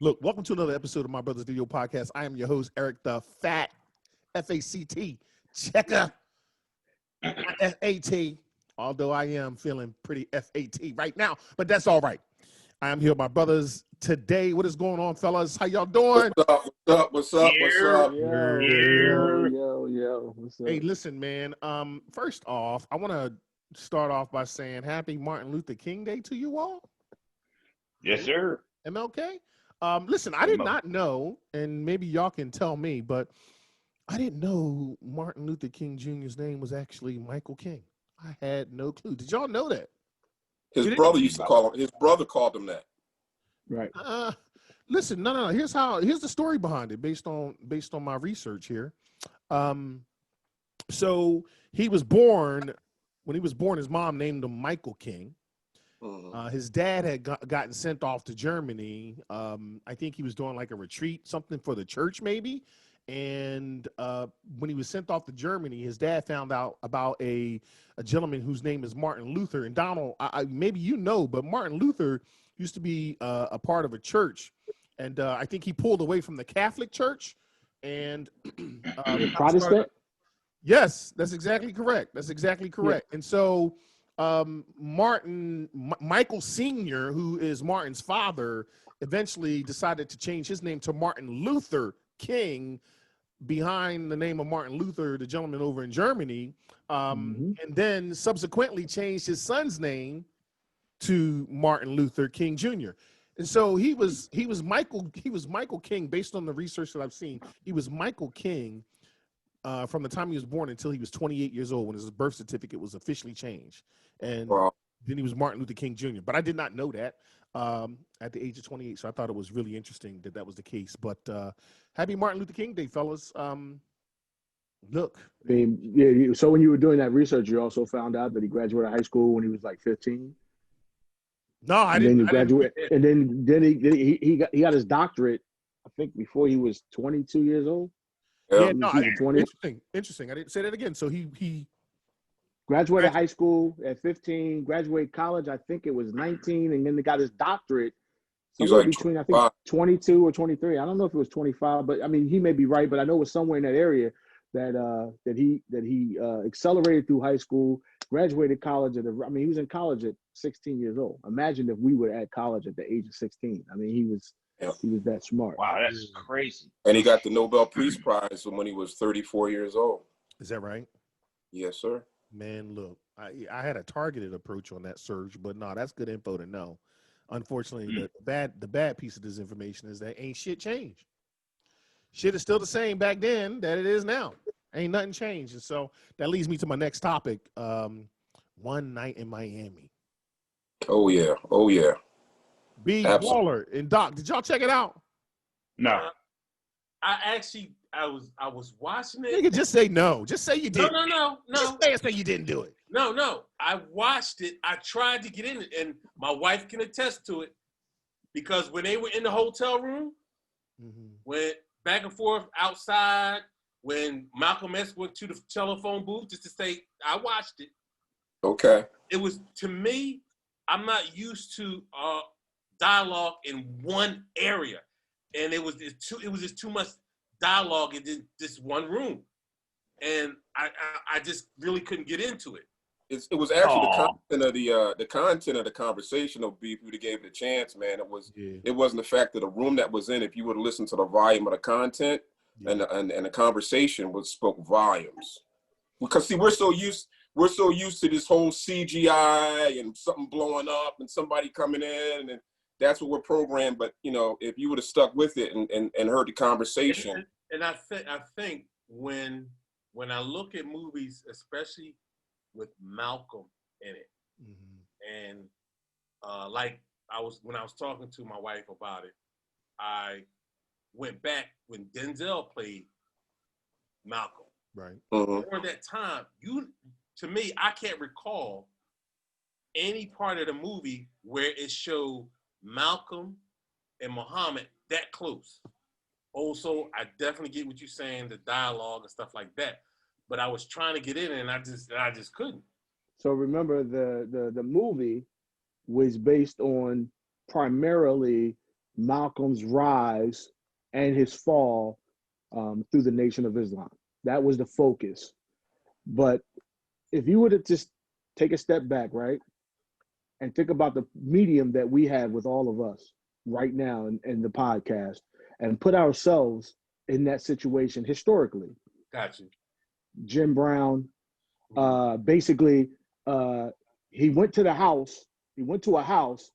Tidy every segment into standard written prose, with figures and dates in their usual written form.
Look, welcome to another episode of My Brother's Video Podcast. I am your host, Eric the Fat, F-A-C-T, Checker, F-A-T, although I am feeling pretty F-A-T right now, but that's all right. I am here with my brothers today. What is going on, fellas? How y'all doing? What's up? Yo. What's up? Hey, listen, man. First off, I want to start off by saying happy Martin Luther King Day to you all. Yes, sir. MLK. Listen, I did not know, and maybe y'all can tell me, but I didn't know Martin Luther King Jr.'s name was actually Michael King. I had no clue. Did y'all know that? His brother used to call him. His brother called him that. Right. Listen, no. Here's the story behind it, based on my research here. So he was born. When he was born, his mom named him Michael King. His dad had gotten sent off to Germany. I think he was doing like a retreat, something for the church maybe. And when he was sent off to Germany, his dad found out about a gentleman whose name is Martin Luther. And Donald, maybe you know, but Martin Luther used to be a part of a church. And I think he pulled away from the Catholic Church. And Protestant? Yes, that's exactly correct. Yeah. And so Michael Sr., who is Martin's father, eventually decided to change his name to Martin Luther King, behind the name of Martin Luther, the gentleman over in Germany, and then subsequently changed his son's name to Martin Luther King Jr. And so he was Michael King, based on the research that I've seen. He was Michael King from the time he was born until he was 28 years old, when his birth certificate was officially changed. And then he was Martin Luther King Jr. But I did not know that at the age of 28. So I thought it was really interesting that was the case. But happy Martin Luther King Day, fellas. Look. I mean, yeah. So when you were doing that research, you also found out that he graduated high school when he was like 15. No, I didn't. Then he graduated, and then he got his doctorate, I think, before he was 22 years old. Yeah, no, interesting. I didn't say that again. So he graduated high school at 15, graduated college, I think it was 19, and then he got his doctorate somewhere between, I think, 22 or 23. I don't know if it was 25, but I mean, he may be right, but I know it was somewhere in that area that he accelerated through high school, graduated college he was in college at 16 years old. Imagine if we were at college at the age of 16. I mean, he was that smart. Wow, that's crazy. And he got the Nobel Peace Prize when he was 34 years old. Is that right? Yes, sir. Man, look, I had a targeted approach on that search, but no, that's good info to know. Unfortunately, the bad piece of this information is that ain't shit changed. Shit is still the same back then that it is now. Ain't nothing changed. And so that leads me to my next topic. One Night in Miami. Oh yeah. B. Waller and Doc, did y'all check it out? No. I was watching it. Nigga, just say no. Just say you did. No. Just say you didn't do it. No. I watched it. I tried to get in it, and my wife can attest to it, because when they were in the hotel room, went back and forth outside, when Malcolm X went to the telephone booth just to say, I watched it. Okay. It was, to me, I'm not used to dialogue in one area, and it was just too much dialogue in this one room, and I just really couldn't get into it. It was actually the content of the conversation of B. If you would have gave it a chance, man, it wasn't the fact that the room that was in. If you would have listened to the volume of the content and the conversation spoke volumes. Because see, we're so used to this whole CGI and something blowing up and somebody coming in, and that's what we're programmed. But if you would have stuck with it and heard the conversation. And I think when I look at movies, especially with Malcolm in it, and like when I was talking to my wife about it, I went back when Denzel played Malcolm. Right. During that time, to me, I can't recall any part of the movie where it showed Malcolm and Muhammad that close. Also, I definitely get what you're saying, the dialogue and stuff like that. But I was trying to get in, and I just couldn't. So remember, the movie was based on primarily Malcolm's rise and his fall through the Nation of Islam. That was the focus. But if you were to just take a step back, right, and think about the medium that we have with all of us right now in the podcast, and put ourselves in that situation historically. Got you. Jim Brown, basically, he went to a house,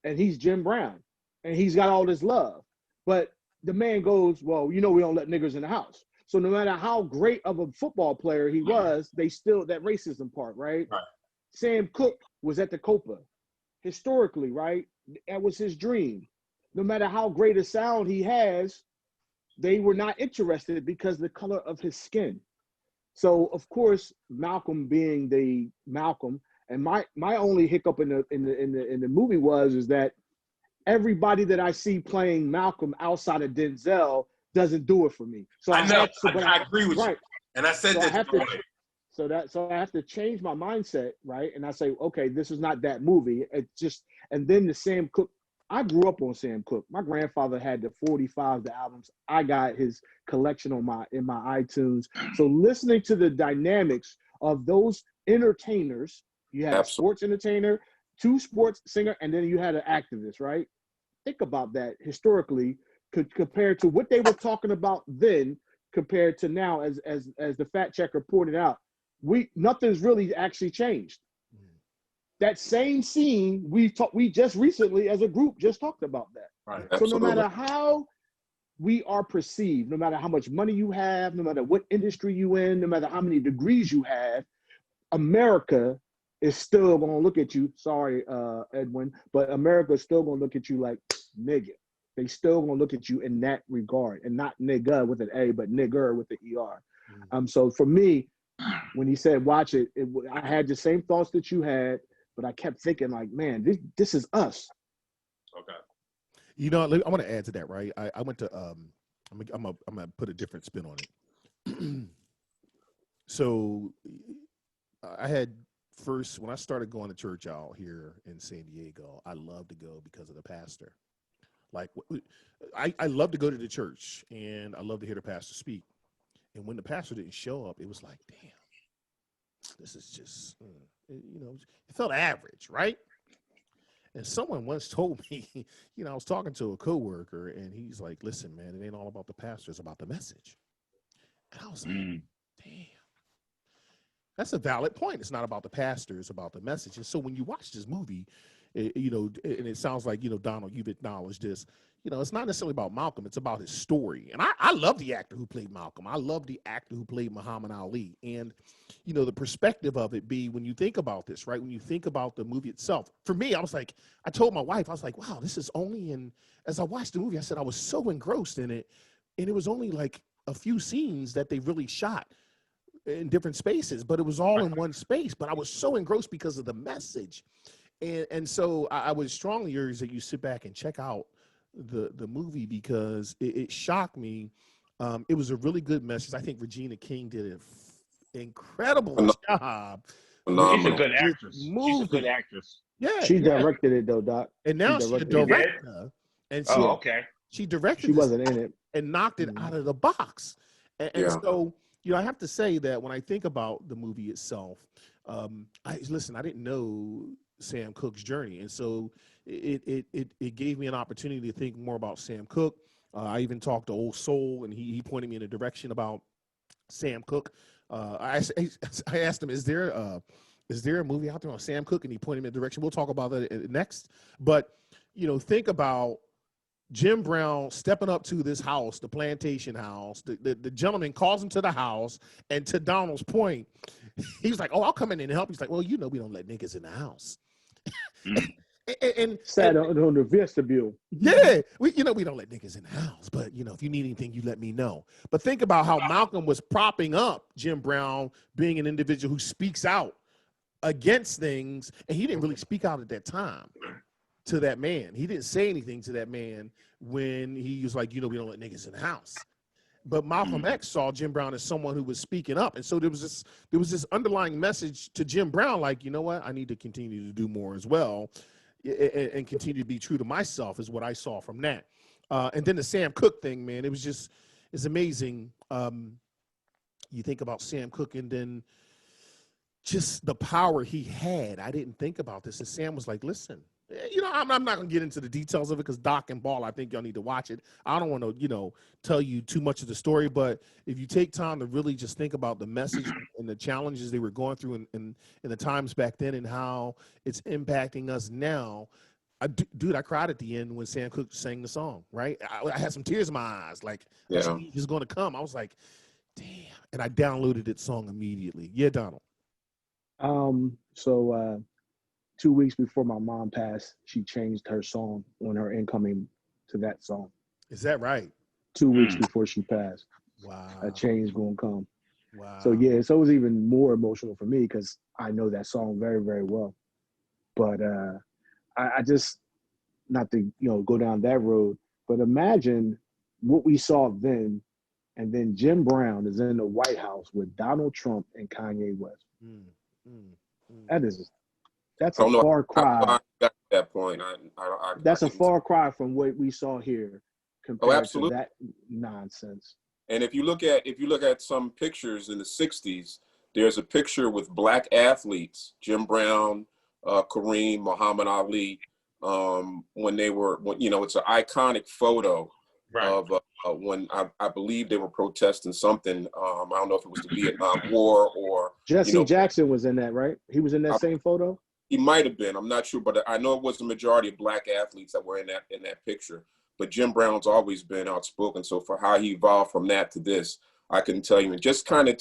and he's Jim Brown, and he's got all this love. But the man goes, well, we don't let niggers in the house. So no matter how great of a football player he was, they still, that racism part, right? Right. Sam Cooke was at the Copa. Historically, right? That was his dream. No matter how great a sound he has, they were not interested because of the color of his skin. So of course, Malcolm being the Malcolm, and my only hiccup in the movie is that everybody that I see playing Malcolm outside of Denzel doesn't do it for me. So I know. I agree with you. And I said so that. So I have to change my mindset, right? And I say, okay, this is not that movie. It's just, and then the Sam Cooke. I grew up on Sam Cooke. My grandfather had the 45, the albums. I got his collection in my iTunes. So listening to the dynamics of those entertainers, you had a sports entertainer, two sports singer, and then you had an activist, right? Think about that historically, compared to what they were talking about then, compared to now, as the fact checker pointed out, nothing's really actually changed. That same scene we just recently as a group just talked about that. Right. So no matter how we are perceived, no matter how much money you have, no matter what industry you in, no matter how many degrees you have, America is still going to look at you. Sorry, Edwin, but America is still going to look at you like nigga. They still going to look at you in that regard, and not nigga with an A, but nigger with the ER. So for me, when he said watch it, I had the same thoughts that you had. But I kept thinking, like, man, this is us. Okay. I want to add to that, right? I went to I'm gonna put a different spin on it. So I had first, when I started going to church out here in San Diego, I loved to go because of the pastor. Like, I love to go to the church, and I love to hear the pastor speak. And when the pastor didn't show up, it was like, damn, this is just, it felt average, right? And someone once told me, I was talking to a coworker, and he's like, listen, man, it ain't all about the pastor, it's about the message. And I was like, damn. That's a valid point. It's not about the pastor, it's about the message. And so when you watch this movie, and it sounds like, Donald, you've acknowledged this, it's not necessarily about Malcolm, it's about his story. And I love the actor who played Malcolm. I love the actor who played Muhammad Ali. And, the perspective of it when you think about this, right? When you think about the movie itself, for me, I told my wife, I was like, wow, this is only as I watched the movie, I said, I was so engrossed in it. And it was only like a few scenes that they really shot in different spaces, but it was all in one space. But I was so engrossed because of the message. And so I would strongly urge that you sit back and check out the movie, because it shocked me. It was a really good message. I think Regina King did an incredible job. She's a good actress. She's a good actress. Yeah, she directed it though, Doc. And now she's a director. And she directed. She wasn't in it and knocked it out of the box. And so, I have to say that when I think about the movie itself, I didn't know Sam Cooke's journey, and so it gave me an opportunity to think more about Sam Cooke. I even talked to Old Soul, and he pointed me in a direction about Sam Cooke. I asked him, is there a movie out there on Sam Cooke? And he pointed me in a direction. We'll talk about that next. But think about Jim Brown stepping up to this house, the plantation house. The gentleman calls him to the house, and to Donald's point, he was like, "Oh, I'll come in and help." He's like, "Well, we don't let niggas in the house." and sat on the vestibule. Yeah, we don't let niggas in the house, but if you need anything, you let me know. But think about how Malcolm was propping up Jim Brown, being an individual who speaks out against things, and he didn't really speak out at that time to that man. He didn't say anything to that man when he was like, we don't let niggas in the house. But Malcolm X saw Jim Brown as someone who was speaking up. And so there was this underlying message to Jim Brown, like, you know what, I need to continue to do more as well. and continue to be true to myself is what I saw from that. And then the Sam Cooke thing, man, it's amazing. You think about Sam Cooke and then just the power he had. I didn't think about this. And Sam was like, listen, I'm not going to get into the details of it because Doc and Ball, I think y'all need to watch it. I don't want to, tell you too much of the story, but if you take time to really just think about the message and the challenges they were going through in the times back then and how it's impacting us now, dude, I cried at the end when Sam Cooke sang the song, right? I had some tears in my eyes. Like, he's going to come. I was like, damn. And I downloaded that song immediately. Yeah, Donald. So 2 weeks before my mom passed, she changed her song on her incoming to that song. Is that right? 2 weeks before she passed. Wow. A change gonna come. Wow. So yeah, so it was even more emotional for me because I know that song very, very well. But I just, not to go down that road, but imagine what we saw then, and then Jim Brown is in the White House with Donald Trump and Kanye West. That's a far cry. I got that point. That's a far cry from what we saw here compared to that nonsense. And if you look at some pictures in the 60s, there's a picture with black athletes, Jim Brown, Kareem, Muhammad Ali, when it's an iconic photo of when I believe they were protesting something. I don't know if it was the Vietnam War or Jesse Jackson was in that, right? He was in that same photo. He might have been. I'm not sure, but I know it was the majority of black athletes that were in that picture. But Jim Brown's always been outspoken. So for how he evolved from that to this, I couldn't tell you. And just kind of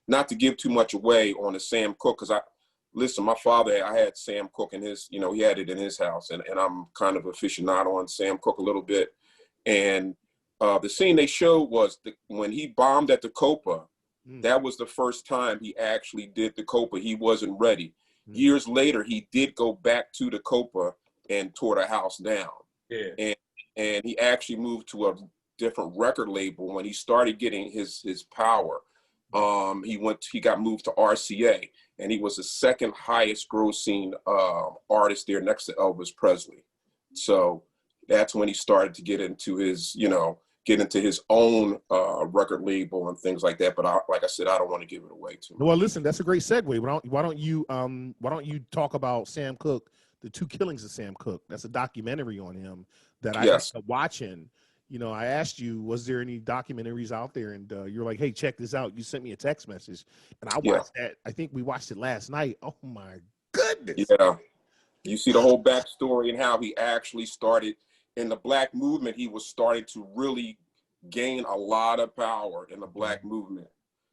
not to give too much away on the Sam Cooke, because my father, I had Sam Cooke in his, he had it in his house, and I'm kind of aficionado on Sam Cooke a little bit. And the scene they showed was when he bombed at the Copa. That was the first time he actually did the Copa. He wasn't ready. Years later, he did go back to the Copa and tore the house down. Yeah. And he actually moved to a different record label when he started getting his power. He got moved to RCA, and he was the second highest grossing artist there next to Elvis Presley. So that's when he started to get into his own record label and things like that. But like I said, I don't want to give it away too much. Well, listen, that's a great segue. Why don't you talk about Sam Cooke, the Two Killings of Sam Cooke? That's a documentary on him that I ended up watching. I asked you, was there any documentaries out there? And you're like, hey, check this out. You sent me a text message, and I watched that. I think we watched it last night. Oh my goodness. Yeah. You see the whole backstory and how he actually started in the black movement. He was starting to really gain a lot of power in the black movement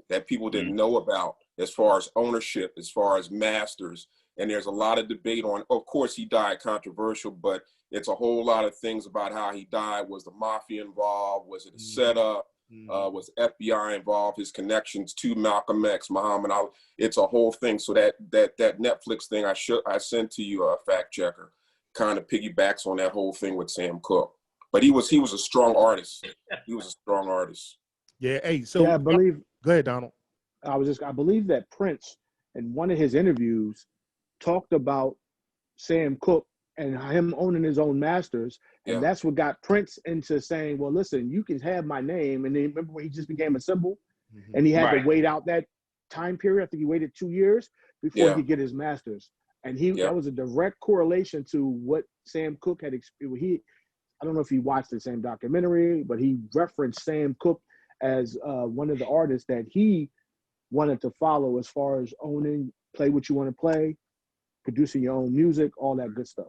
that people didn't know about, as far as ownership, as far as masters. And there's a lot of debate on, of course, he died controversial, but it's a whole lot of things about how he died. Was the mafia involved? Was it a setup? Was the FBI involved? His connections to Malcolm X, Muhammad Ali. It's a whole thing. So that Netflix thing I sent to you, a fact checker, kind of piggybacks on that whole thing with Sam Cooke. But he was a strong artist. He was a strong artist. Yeah. Hey, so I believe. Go ahead, Donald. I believe that Prince, in one of his interviews, talked about Sam Cooke and him owning his own masters. And that's what got Prince into saying, well, listen, you can have my name. And then remember when he just became a symbol and he had to wait out that time period. I think he waited 2 years before he could get his masters. And that was a direct correlation to what Sam Cooke had experienced. I don't know if he watched the same documentary, but he referenced Sam Cooke as one of the artists that he wanted to follow as far as owning, play what you want to play, producing your own music, all that good stuff.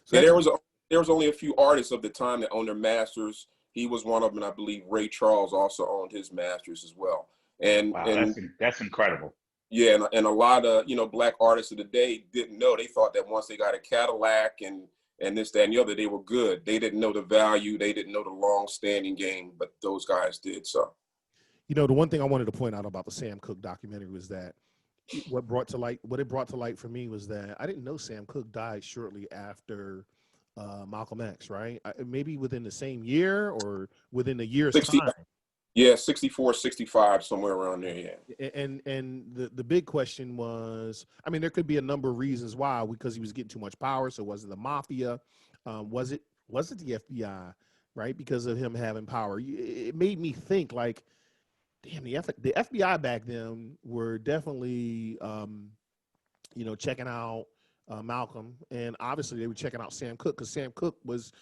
So there was only a few artists of the time that owned their masters. He was one of them, and I believe Ray Charles also owned his masters as well. And that's incredible. Yeah, and a lot of black artists of the day didn't know. They thought that once they got a Cadillac and this, that, and the other, they were good. They didn't know the value. They didn't know the long-standing game, but those guys did. So, the one thing I wanted to point out about the Sam Cooke documentary was that what it brought to light for me was that I didn't know Sam Cooke died shortly after Malcolm X, right? Maybe within the same year or within a year's time. Yeah, 64, 65, somewhere around there. Yeah. And the big question was, I mean, there could be a number of reasons why, because he was getting too much power. So was it the mafia? Was it the FBI? Right, because of him having power. It made me think like, damn, the FBI back then were definitely, checking out Malcolm, and obviously they were checking out Sam Cooke because Sam Cooke was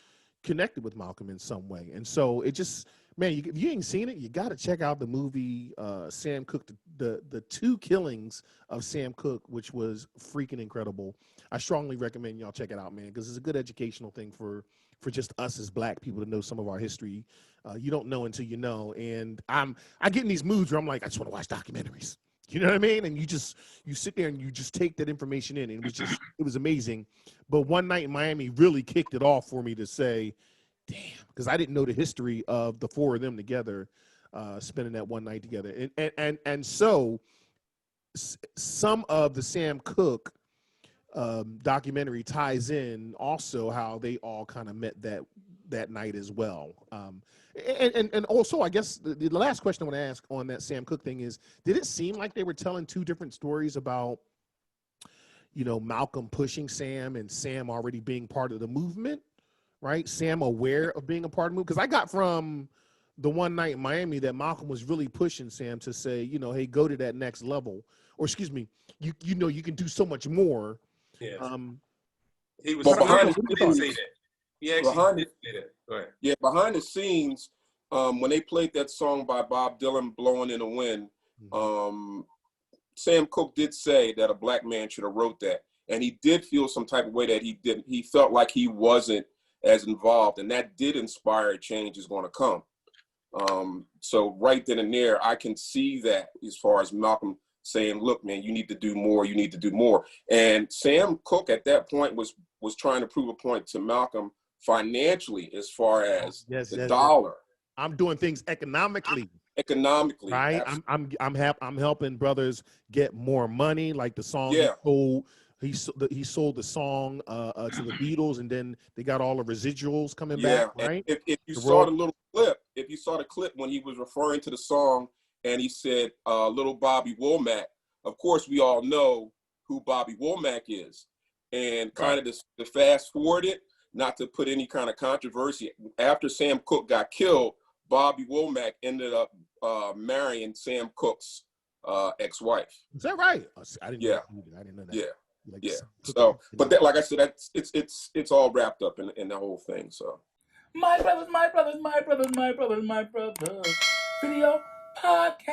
connected with Malcolm in some way. And so it just, man, if you ain't seen it, you got to check out the movie Sam Cooke, the two killings of Sam Cooke, which was freaking incredible. I strongly recommend y'all check it out, man, because it's a good educational thing for just us as black people to know some of our history. You don't know until you know. And I get in these moods where I'm like, I just want to watch documentaries. You know what I mean? And you sit there and you just take that information in. And it was amazing. But one night in Miami really kicked it off for me to say, damn, because I didn't know the history of the four of them together, spending that one night together. And so some of the Sam Cooke documentary ties in also how they all kind of met that night as well. And also, I guess the last question I want to ask on that Sam Cooke thing is, did it seem like they were telling two different stories about, Malcolm pushing Sam and Sam already being part of the movement, right? Sam aware of being a part of the movement? Because I got from the one night in Miami that Malcolm was really pushing Sam to say, hey, go to that next level. Or excuse me, you can do so much more. Yeah. He was behind he didn't say that. He actually did say that. Go ahead. Yeah, behind the scenes, when they played that song by Bob Dylan, "Blowing in the Wind," Sam Cooke did say that a black man should have wrote that, and he did feel some type of way that he didn't. He felt like he wasn't as involved, and that did inspire a change is going to come. So right then and there, I can see that as far as Malcolm saying, "Look, man, you need to do more. You need to do more." And Sam Cooke at that point was trying to prove a point to Malcolm financially, as far as the dollar. I'm doing things economically. Right. I'm helping brothers get more money. Like the song he sold the song to the Beatles, and then they got all the residuals coming back. Right. If you saw the clip when he was referring to the song and he said little Bobby Womack, of course we all know who Bobby Womack is. And kind of to fast forward it, not to put any kind of controversy, after Sam Cooke got killed, Bobby Womack ended up marrying Sam Cooke's ex-wife. Is that right? I didn't know that. Yeah. So, but that, like I said, it's all wrapped up in the whole thing. So, my brothers, video podcast.